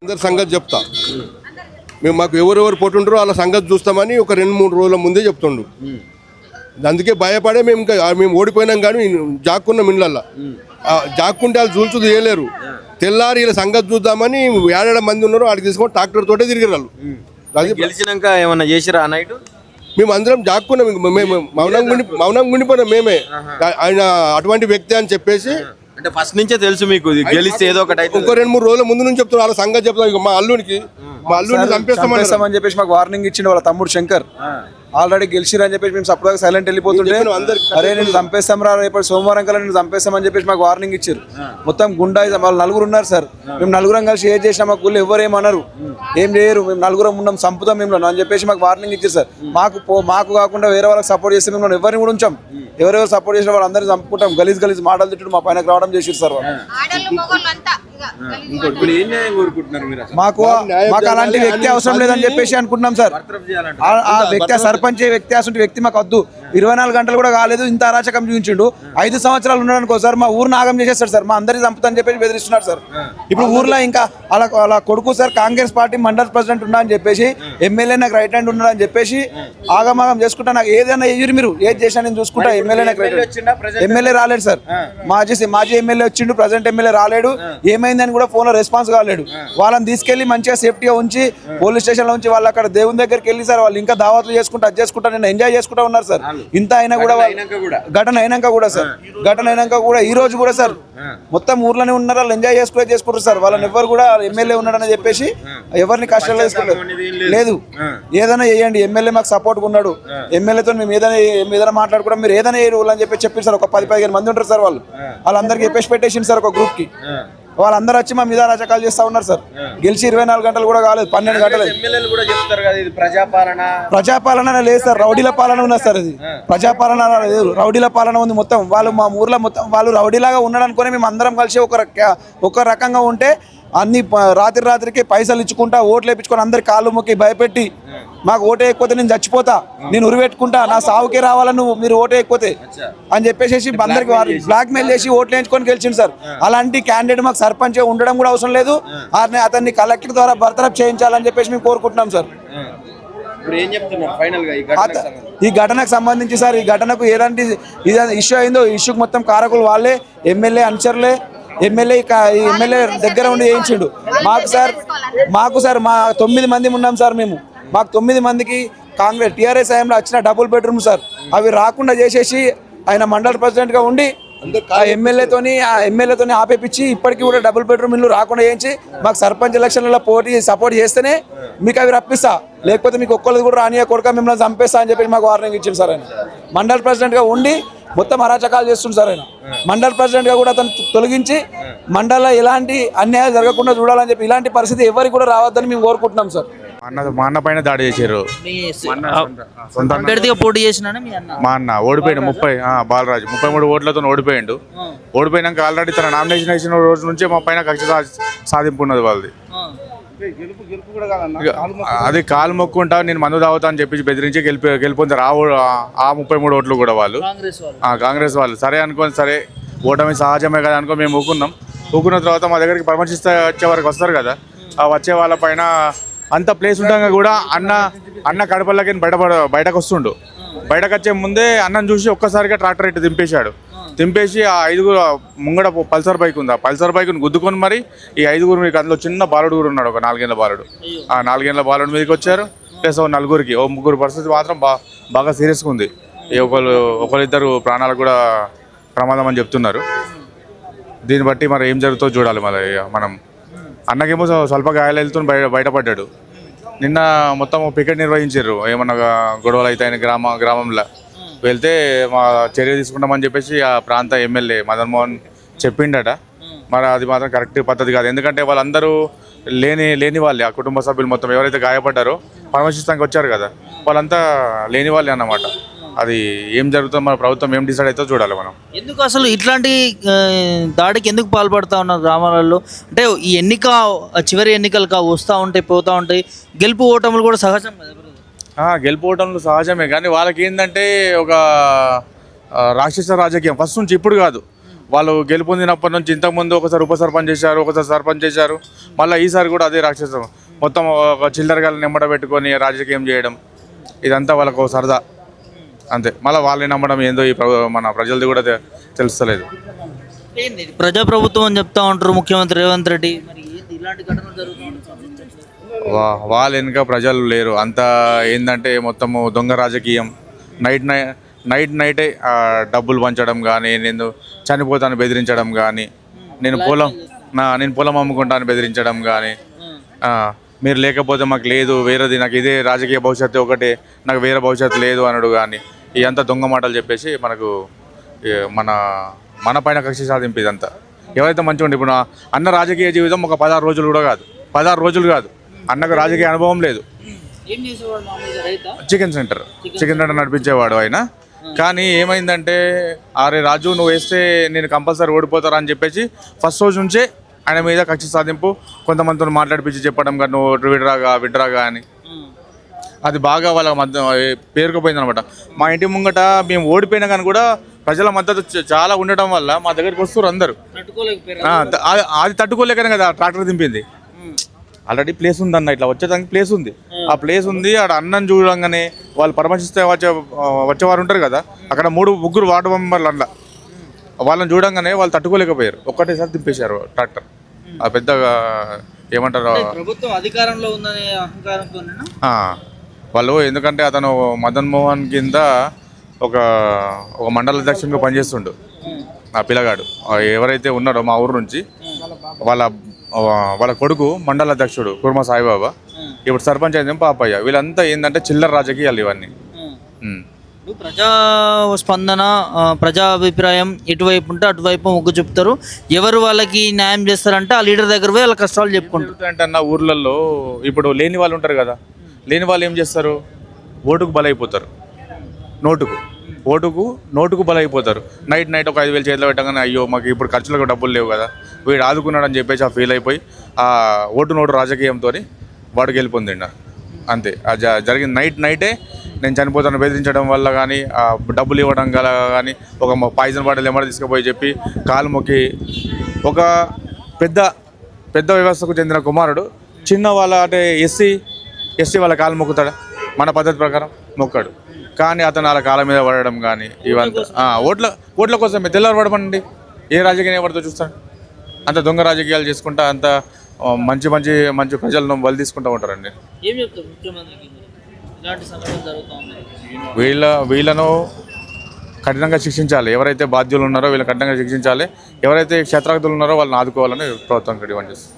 అందరి సంగతి చెప్తా. మేము మాకు ఎవరెవరు పోతుంటారో వాళ్ళ సంగతి చూస్తామని ఒక 2-3 రోజుల ముందే చెప్తుండు. అందుకే భయపడే మేము ఓడిపోయినాం కానీ జాక్కున్నాం ఇళ్ళల్లో. జాక్కుంటే వాళ్ళు చూల్చు చేయలేరు. తెల్లారి వీళ్ళ సంగతి చూద్దామని 7 మంది ఉన్నారు, వాడికి తీసుకొని ట్రాక్టర్ తోటే తిరిగి వాళ్ళు. గెలిచినాక ఏమన్నా చేసిరా నైట్? మేము అందరం జాక్కున్నాం, మేము మౌనంగా ఉండిపోయినాం. మేమే ఆయన అటువంటి వ్యక్తి అని చెప్పేసి అంటే ఫస్ట్ నుంచే తెలుసు మీకు గెలిస్తే ఏదో ఒకటి అయితే. ఇంకో 2-3 రోజుల ముందు నుంచి చెప్తున్నారు, వాళ్ళ సంగతి చెప్తాం. మా అల్లుడిని చంపేస్తామని చెప్పేసి మాకు వార్నింగ్ ఇచ్చిండు వాళ్ళ తమ్ముడు శంకర్. ఆల్రెడీ గెలిచిరని చెప్పేసి మేము సపోర్ట్ సైలెంట్ వెళ్ళిపోతుంటే, అరే నేను చంపేస్తాం రా, రేపు సోమవారం కల్లా నేను చంపేస్తామని చెప్పేసి మాకు వార్నింగ్ ఇచ్చారు. మొత్తం గుండా వాళ్ళు 4 ఉన్నారు సార్. మేము 4 కలిసి ఏం చేసినా మాకు ఊళ్ళో ఎవరేమన్నారు, ఏం చేయరు, మేము 4 ఉన్నాం, చంపుతాం మేము అని చెప్పేసి మాకు వార్నింగ్ ఇచ్చారు సార్. మాకు కాకుండా వేరే వాళ్ళకి సపోర్ట్ చేస్తే మేము ఎవరిని కూడా ఉంచాం. ఎవరెవరు సపోర్ట్ చేసిన వాళ్ళందరినీ చంపుకుంటాం. గలీజ్ మాటలు తిట్టు మా పైన రావడం చేసారు సార్. మాకు అలాంటి వ్యక్తి అవసరం లేదని చెప్పేసి అనుకుంటున్నాం సార్. ఆ వ్యక్తి సర్పంచ్ వ్యక్తి మాకు వద్దు. 24 గంటలు కూడా కాలేదు, ఇంత అరాచకం చూపించిండు. 5 సంవత్సరాలు ఉన్నాడనుకో సార్, మా ఊరు నాగం చేసేస్తాడు సార్. మా అందరికి చంపుతాని చెప్పేసి బెదిరిస్తున్నాడు సార్. ఇప్పుడు ఊర్లో ఇంకా అలా కొడుకు sir Congress party mandal president ఉన్నా అని చెప్పేసి, ఎమ్మెల్యే నాకు రైట్ హ్యాండ్ ఉన్నాడు అని చెప్పేసి ఆగమాగం చేసుకుంటా. నాకు ఏదైనా ఎయ్యూరు, మీరు ఏది చేసినా నేను చూసుకుంటా. ఎమ్మెల్యే రాలేడు సార్. మాజీ ఎమ్మెల్యే వచ్చిండు, ప్రజెంట్ ఎమ్మెల్యే రాలేడు. ఏమైందని కూడా ఫోన్ లో రెస్పాన్స్ కాలేడు. వాళ్ళని తీసుకెళ్లి మంచిగా సేఫ్టీగా ఉంచి పోలీస్ స్టేషన్ లో ఉంచి వాళ్ళు అక్కడ దేవుని దగ్గరికి వెళ్ళి సార్ వాళ్ళు ఇంకా దావత్లు చేసుకుంటా అది చేసుకుంటా నేను ఎంజాయ్ చేసుకుంటా ఉన్నారు సార్. ఇంత అయినా కూడా ఘటన అయినాక కూడా ఈ రోజు కూడా సార్ మొత్తం ఊర్లోనే ఉన్నారు. వాళ్ళు ఎంజాయ్ చేసుకుంటారు సార్. వాళ్ళని ఎవరు కూడా ఎమ్మెల్యే ఉన్నాడని చెప్పేసి ఎవరిని కష్టాలు వేసుకోలేదు. లేదు, ఏదైనా చేయండి, ఎమ్మెల్యే మాకు సపోర్ట్ ఉన్నాడు. ఎమ్మెల్యేతో మేము ఏదైనా మాట్లాడుకుంటాం, మీరు ఏదైనా అని చెప్పి చెప్పారు సార్. ఒక 10-15 మంది ఉంటారు సార్. వాళ్ళందరికీ చెప్పేసి పెట్టేసింది సార్ ఒక గ్రూప్ కి. వాళ్ళందరూ వచ్చి మా మీద రాజకాలు చేస్తా ఉన్నారు సార్. గెలిచి 24 గంటలు కూడా కాలేదు, 12 గంటలు. ప్రజాపాలన లేదు సార్, రౌడీల పాలన ఉన్నది సార్. ఇది ప్రజాపాలన లేదు, రౌడీల పాలన ఉంది మొత్తం. వాళ్ళు మా ఊర్లో మొత్తం వాళ్ళు రౌడీలాగా ఉన్నాడు అనుకుని మేము అందరం కలిసి ఒక రకంగా ఉంటే అన్ని రాత్రికి పైసలు ఇచ్చుకుంటా ఓట్లు వేయించుకొని అందరి కాళ్ళు మొక్కి భయపెట్టి, మాకు ఓటు వేయకపోతే నేను చచ్చిపోతా, నేను ఉరిపెట్టుకుంటా, నా సావుకే రావాలని మీరు ఓటు వేయకపోతే అని చెప్పేసి అందరికి బ్లాక్ మెయిల్ చేసి ఓట్లు వేయించుకొని గెలిచింది సార్. అలాంటి క్యాండిడేట్ మాకు సర్పంచ్ ఉండడం కూడా అవసరం లేదు. అతన్ని కలెక్టర్ ద్వారా బర్తరఫ్ చేయించాలని చెప్పేసి మేము కోరుకుంటున్నాం సార్. ఈ ఘటనకు సంబంధించి సార్, ఈ ఘటనకు ఎలాంటి ఇష్యూ అయిందో ఇష్యూకి మొత్తం కారకులు వాళ్ళే, ఎమ్మెల్యే అనుచరులే. ఎమ్మెల్యే దగ్గర ఉండి చేయించిండు. మాకు సార్ మా 9 మంది ఉన్నాం సార్. మాకు 9 మందికి కాంగ్రెస్ టీఆర్ఎస్ హయాంలో వచ్చిన డబుల్ బెడ్రూమ్ సార్, అవి రాకుండా చేసేసి ఆయన మండల ప్రెసిడెంట్గా ఉండి ఆ ఎమ్మెల్యేతోని ఆపేపించి ఇప్పటికీ కూడా డబుల్ బెడ్రూమ్ ఇల్లు రాకుండా చేయించి మాకు సర్పంచ్ ఎలక్షన్లలో సపోర్ట్ చేస్తేనే మీకు అవి రప్పిస్తా, లేకపోతే మీకు ఒక్కళ్ళు కూడా రానియా కొడుక మిమ్మల్ని చంపేస్తా అని చెప్పి మాకు వార్నింగ్ ఇచ్చింది సార్. ఆయన మండల ప్రెసిడెంట్గా ఉండి మొత్తం అరాచకాలు చేస్తుంది సార్. ఆయన మండల ప్రెసిడెంట్గా కూడా అతను తొలగించి మండలంలో ఎలాంటి అన్యాయాలు జరగకుండా చూడాలని చెప్పి, ఇలాంటి పరిస్థితి ఎవరికి కూడా రావద్దని మేము కోరుకుంటున్నాం సార్. మా అన్న పైన దాడి చేశారు. పోటీ చేసిన మా అన్న ఓడిపోయాడు. బాలరాజు 33 ఓట్లతో ఓడిపోయాడు. ఓడిపోయినాక ఆల్రెడీ తన నామినేషన్ వేసిన రోజు నుంచే మా పైన కక్ష సాధింపు ఉన్నది వాళ్ళది. అది కాలు మొక్కుంటా నేను మందు తాగుతా అని చెప్పి బెదిరించి గెలిపొందారు. ఆ 33 ఓట్లు కూడా వాళ్ళు కాంగ్రెస్ వాళ్ళు. సరే అనుకోని, సరే ఓటమి సహజమే కదా అనుకో మేము ఊకున్న తర్వాత మా దగ్గరికి పరామర్శిస్తే వచ్చే వరకు వస్తారు కదా, ఆ వచ్చే వాళ్ళ పైన అంత ప్లేస్ ఉండగా కూడా అన్న కడపల్లకి బయటకు వస్తుండు. బయటకు వచ్చే ముందే అన్నను చూసి ఒక్కసారిగా ట్రాక్టర్ ఇటు దింపేసి ఆ 5 ముంగడ పల్సర్ బైక్ ఉంది, ఆ పల్సర్ బైక్ను గుద్దుకొని మరి ఈ 5 మీకు అందులో చిన్న బాలుడు కూడా ఉన్నాడు, ఒక 4 ఏళ్ల బాలుడు. ఆ 4 ఏళ్ల బాలుడు మీదకి వచ్చారు. ప్లస్ 3 పరిస్థితి మాత్రం బాగా సీరియస్గా ఉంది. ఒకరిద్దరు ప్రాణాలకు కూడా ప్రమాదం అని చెప్తున్నారు. దీన్ని బట్టి మరి ఏం జరుగుతుందో చూడాలి. మరి మనం అన్నకేమో స్వల్ప గాయాలతో బయటపడ్డాడు. నిన్న మొత్తం పికెట్ నిర్వహించారు. ఏమన్నా గొడవలు అయితే గ్రామంలో వెళ్తే మా చర్య తీసుకుంటామని చెప్పేసి ఆ ప్రాంత ఎమ్మెల్యే మదన్ మోహన్ చెప్పిండట. మరి అది మాత్రం కరెక్ట్ పద్ధతి కాదు. ఎందుకంటే వాళ్ళందరూ లేని వాళ్ళే, ఆ కుటుంబ సభ్యులు మొత్తం ఎవరైతే గాయపడ్డారో పరామర్శిస్తానికి వచ్చారు కదా, వాళ్ళంతా లేని వాళ్ళే అన్నమాట. అది ఏం జరుగుతుందో మన ప్రభుత్వం ఏం డిసైడ్ అవుతుందో చూడాలి మనం. ఎందుకు అసలు ఇట్లాంటి దాడికి ఎందుకు పాల్పడుతూ ఉన్నారు గ్రామాలలో? అంటే ఈ చివరి ఎన్నికలు వస్తూ ఉంటాయి, పోతూ ఉంటాయి. గెలుపు ఓటములు కూడా సహజం కదా. గెలుపు ఓటములు సహజమే, కానీ వాళ్ళకి ఏంటంటే ఒక రాక్షస రాజకీయం ఫస్ట్ నుంచి ఇప్పుడు కాదు. వాళ్ళు గెలుపొందినప్పటి నుంచి ఇంతకుముందు ఒకసారి ఉప సర్పంచ్ చేశారు, ఒకసారి సర్పంచ్ చేశారు, మళ్ళీ ఈసారి కూడా అదే రాక్షసం. మొత్తం ఒక చిల్లరగాళ్ళని నెమ్మడ పెట్టుకొని రాజకీయం చేయడం, ఇదంతా వాళ్ళకు ఒక సరదా అంతే. మళ్ళీ వాళ్ళని నమ్మడం ఏందో ఈ మన ప్రజలది కూడా తెలుస్తలేదు. ఏంది ఇది? ప్రజాప్రభుత్వం అని చెప్తా ఉంటారు ముఖ్యమంత్రి రేవంత్ రెడ్డి. మరి ఏంది ఇలాంటి ఘటనలు జరుగుతున్నాయి? వాళ్ళ వెనుక ప్రజలు లేరు. అంతా ఏంటంటే మొత్తము దొంగ రాజకీయం. నైటే డబ్బులు పంచడం కానీ, నేను చనిపోతాను బెదిరించడం కానీ, నేను పొలం అమ్ముకుంటాను బెదిరించడం కానీ, మీరు లేకపోతే మాకు లేదు, వేరేది నాకు ఇదే రాజకీయ భవిష్యత్తు ఒకటే, నాకు వేరే భవిష్యత్తు లేదు అనడు కానీ, ఇదంతా దొంగ మాటలు చెప్పేసి మనకు మన పైన కక్ష సాధింపు ఇదంతా. ఎవరైతే మంచిగా ఉండి ఇప్పుడు అన్న రాజకీయ జీవితం ఒక 16 రోజులు కూడా కాదు, 16 రోజులు కాదు. అన్నకు రాజకీయ అనుభవం లేదు. ఏం చేసేవాడు మామూలుగా రైతా? చికెన్ సెంటర్ నడిపించేవాడు ఆయన. కానీ ఏమైందంటే, అరే రాజు నువ్వు వేస్తే నేను కంపల్సరీ ఓడిపోతారా అని చెప్పేసి ఫస్ట్ రోజు నుంచే ఆయన మీద కక్ష సాధింపు, కొంతమందితో మాట్లాడిపించి చెప్పడం కానీ నువ్వు విడ్రాగా అని, అది బాగా వాళ్ళ మధ్య పేరుకుపోయింది అనమాట. మా ఇంటి ముంగట మేము ఓడిపోయినా కానీ కూడా ప్రజల మద్దతు చాలా ఉండటం వల్ల మా దగ్గరికి వస్తారు అందరూ. అది తట్టుకోలేకనే కదా ట్రాక్టర్ దింపింది. ఆల్రెడీ ప్లేస్ ఉంది అన్న, ఇట్లా వచ్చేదానికి ప్లేస్ ఉంది. ఆ ప్లేస్ ఉంది, ఆడ అన్నం చూడంగానే వాళ్ళు పరామర్శిస్తే వచ్చేవారు ఉంటారు కదా, అక్కడ 3-3 వార్డు మెంబర్లు అట్లా వాళ్ళని చూడంగానే వాళ్ళు తట్టుకోలేకపోయారు, ఒక్కటేసారి దింపేశారు ట్రాక్టర్. ఆ పెద్దగా ఏమంటారు, ప్రభుత్వం అధికారంలో ఉందనే అహంకారంతో వాళ్ళు. ఎందుకంటే అతను మదన్ మోహన్ కింద ఒక మండల అధ్యక్షునిగా పనిచేస్తుండు ఆ పిల్లగాడు. ఎవరైతే ఉన్నారో మా ఊరు నుంచి వాళ్ళ కొడుకు మండల అధ్యక్షుడు కుర్మా సాయిబాబా, ఇప్పుడు సర్పంచ్ అయింది పాపయ్య. వీళ్ళంతా ఏంటంటే చిల్లర రాజకీయాలు ఇవన్నీ. ప్రజా స్పందన, ప్రజా అభిప్రాయం ఎటువైపు ఉంటే అటువైపు మొగ్గు చెప్తారు. ఎవరు వాళ్ళకి న్యాయం చేస్తారంటే ఆ లీడర్ దగ్గర పోయి వాళ్ళ కష్టాలు చెప్పుకుంటారు. అంటే అన్న ఊర్లలో ఇప్పుడు లేని వాళ్ళు ఉంటారు కదా, లేని వాళ్ళు ఏం చేస్తారు, ఓటుకు బలైపోతారు. నోటుకు బలైపోతారు. నైట్ ఒక 5,000 చేతిలో పెట్టగానే అయ్యో మాకు ఇప్పుడు ఖర్చులకు డబ్బులు లేవు కదా, వీడు ఆదుకున్నాడని చెప్పేసి ఆ ఫీల్ అయిపోయి ఆ ఓటు రాజకీయంతో వాడు గెలుపొందిండు అంతే. జరిగిన నైటే నేను చనిపోతాను బెదిరించడం వల్ల కానీ, డబ్బులు ఇవ్వడం గల కానీ, ఒక పాయిజన్ బాటిల్ ఎమ్మడి తీసుకుపోయి చెప్పి కాలు మొక్కి, ఒక పెద్ద వ్యవస్థకు చెందిన కుమారుడు చిన్న వాళ్ళ అంటే ఎస్సీ వాళ్ళ కాలు మొక్కుతాడా? మన పద్ధతి ప్రకారం మొక్కాడు. కానీ అతను వాళ్ళ కాళ్ళ మీద పడడం కానీ ఇవంతా ఓట్ల కోసమే. తెల్లారు పడమండి, ఏ రాజకీయం ఎవరితో చూస్తాడు? అంత దొంగ రాజకీయాలు చేసుకుంటా అంత మంచి ప్రజలను బలి తీసుకుంటూ ఉంటారండి. ఏం చెప్తారు ముఖ్యమంత్రికి ఇలాంటి సంఘటనలు జరుగుతూ ఉన్నాయి? వీళ్ళను కఠినంగా శిక్షించాలి. ఎవరైతే బాధ్యులు ఉన్నారో వీళ్ళని కఠినంగా శిక్షించాలి. ఎవరైతే క్షేత్రజ్ఞులు ఉన్నారో వాళ్ళని ఆదుకోవాలని ప్రభుత్వం డిమాండ్ చేస్తుంది.